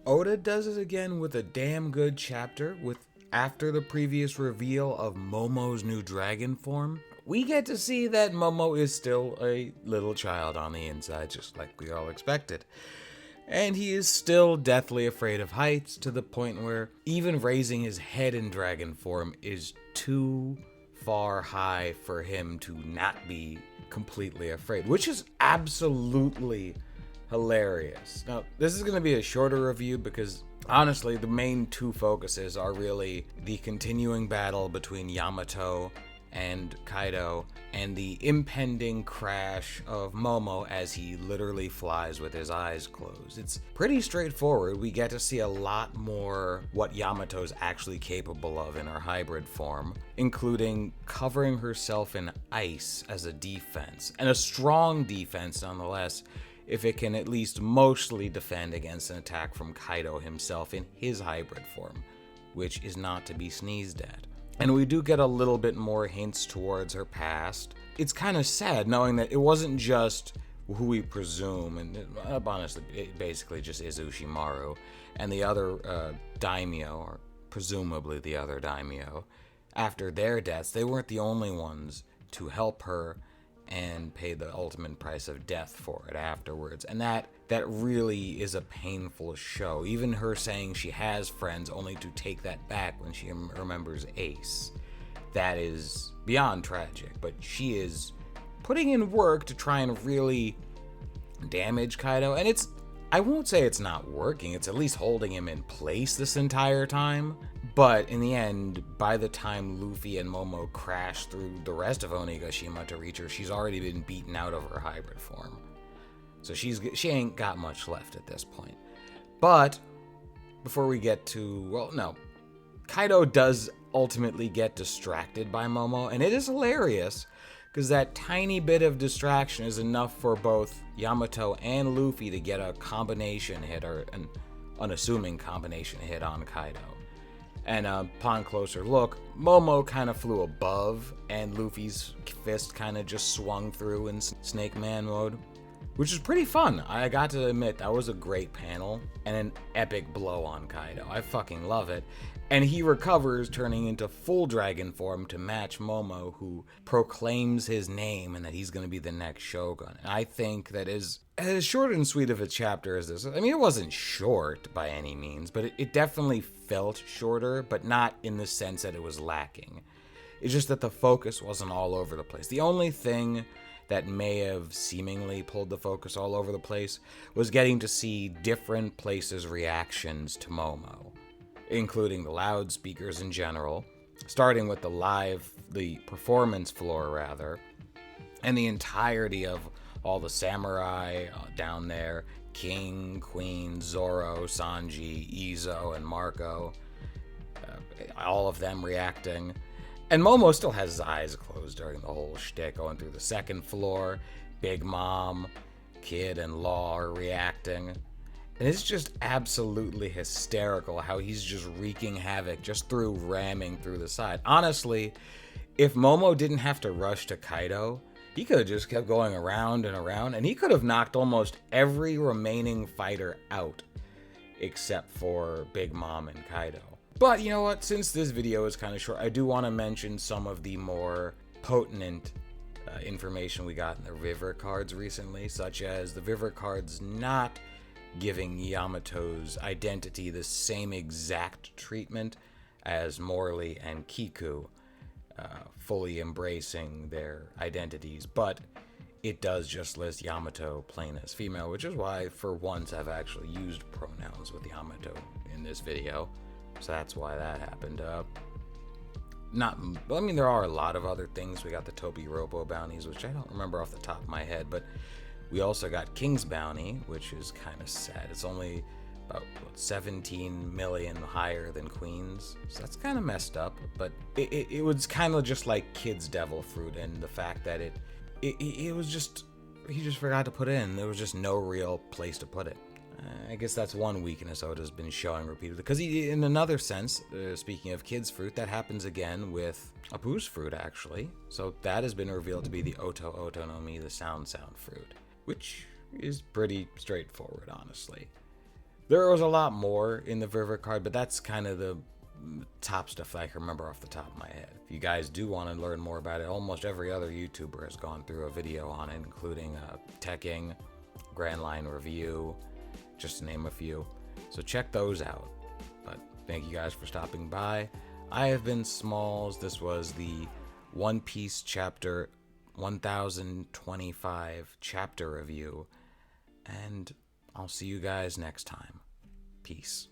Oda does it again with a damn good chapter. After the previous reveal of Momo's new dragon form, we get to see that Momo is still a little child on the inside, just like we all expected. And he is still deathly afraid of heights, to the point where even raising his head in dragon form is too far high for him to not be completely afraid, which is absolutely hilarious. Now, this is going to be a shorter review because honestly, the main two focuses are really the continuing battle between Yamato and Kaido and the impending crash of Momo as he literally flies with his eyes closed. It's pretty straightforward. We get to see a lot more what Yamato's actually capable of in her hybrid form, including covering herself in ice as a defense, and a strong defense nonetheless, if it can at least mostly defend against an attack from Kaido himself in his hybrid form, which is not to be sneezed at. And we do get a little bit more hints towards her past. It's kind of sad knowing that it wasn't just who we presume, and honestly, it basically just is Ushimaru, and the other daimyo, or presumably the other daimyo, after their deaths, they weren't the only ones to help her and pay the ultimate price of death for it afterwards. And that really is a painful show. Even her saying she has friends only to take that back when she remembers Ace. That is beyond tragic, but she is putting in work to try and really damage Kaido. And I won't say it's not working, it's at least holding him in place this entire time. But in the end, by the time Luffy and Momo crash through the rest of Onigashima to reach her, she's already been beaten out of her hybrid form. So she ain't got much left at this point. But before we get to, well, no, Kaido does ultimately get distracted by Momo, and it is hilarious because that tiny bit of distraction is enough for both Yamato and Luffy to get a combination hit, or an unassuming combination hit on Kaido. And upon closer look, Momo kind of flew above, and Luffy's fist kind of just swung through in Snake Man mode, which is pretty fun. I got to admit, that was a great panel and an epic blow on Kaido. I fucking love it. And he recovers, turning into full dragon form to match Momo, who proclaims his name and that he's going to be the next Shogun. And I think that as short and sweet of a chapter as this, I mean, it wasn't short by any means, but it definitely felt shorter, but not in the sense that it was lacking. It's just that the focus wasn't all over the place. The only thing that may have seemingly pulled the focus all over the place was getting to see different places' reactions to Momo, including the loudspeakers in general, starting with the performance floor rather, and the entirety of all the samurai down there, King, Queen, Zoro, Sanji, Izo, and Marco, all of them reacting. And Momo still has his eyes closed during the whole shtick, going through the second floor. Big Mom, Kid, and Law are reacting. And it's just absolutely hysterical how he's just wreaking havoc just through ramming through the side. Honestly, if Momo didn't have to rush to Kaido, he could have just kept going around and around, and he could have knocked almost every remaining fighter out, except for Big Mom and Kaido. But you know what, since this video is kind of short, I do want to mention some of the more potent information we got in the River cards recently, such as the River cards not giving Yamato's identity the same exact treatment as Morley and Kiku, fully embracing their identities, but it does just list Yamato plain as female, which is why for once I've actually used pronouns with Yamato in this video. So that's why that happened. There are a lot of other things. We got the Toby Robo bounties, which I don't remember off the top of my head, but we also got King's Bounty, which is kind of sad. It's only about 17 million higher than Queen's, so that's kind of messed up. But it was kind of just like Kid's Devil Fruit, and the fact that it was just, he just forgot to put it in. There was just no real place to put it. I guess that's one weakness Oda's been showing repeatedly. Because in another sense, speaking of Kid's Fruit, that happens again with Apu's Fruit, actually. So that has been revealed to be the Oto Oto no Mi, the Sound Fruit, which is pretty straightforward, honestly. There was a lot more in the River card, but that's kind of the top stuff that I can remember off the top of my head. If you guys do want to learn more about it, almost every other YouTuber has gone through a video on it, including Teching, Grand Line Review, just to name a few. So check those out. But thank you guys for stopping by. I have been Smalls. This was the One Piece Chapter 1025 chapter review. And I'll see you guys next time. Peace.